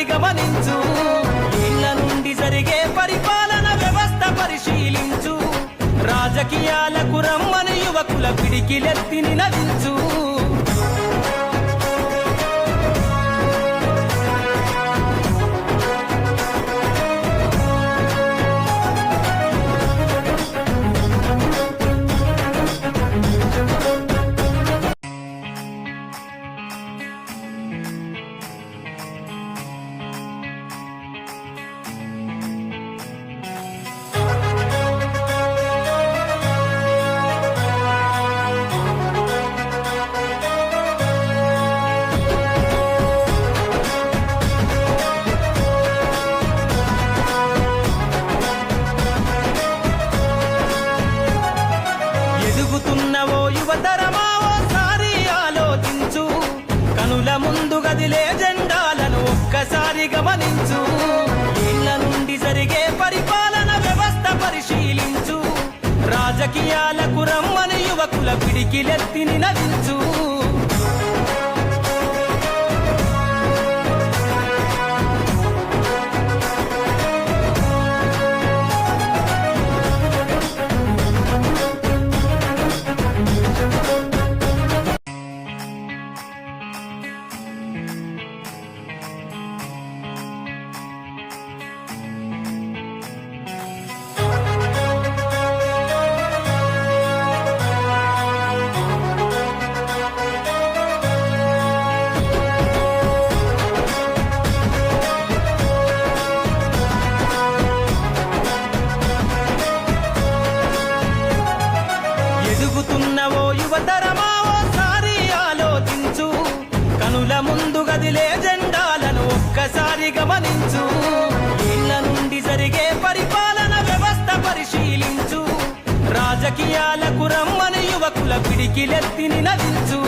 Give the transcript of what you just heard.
ఒక్కసారి గమనించు ఇళ్ళ నుండి జరిగే పరిపాలన వ్యవస్థ పరిశీలించు రాజకీయాలకు రమ్మని యువకుల పిడికిలెత్తి నినదించు ఎదుగుతున్నవో యువతరమా ఓసారి ఆలోచించు కనుల ముందు గదిలే జెండాలను ఒక్కసారి గమనించు ఇళ్ళ నుండి జరిగే పరిపాలన వ్యవస్థ పరిశీలించు రాజకీయాలకు రమ్మని యువకుల పిడికిలెత్తి నినదించు ఎదుగుతున్నవో యువతరమా ఓసారి ఆలోచించు కనుల ముందు గదిలే జెండాలను ఒక్కసారి గమనించు ఇళ్ళ నుండి జరిగే పరిపాలన వ్యవస్థ పరిశీలించు రాజకీయాలకు రమ్మని యువకుల పిడికిలెత్తి నినదించు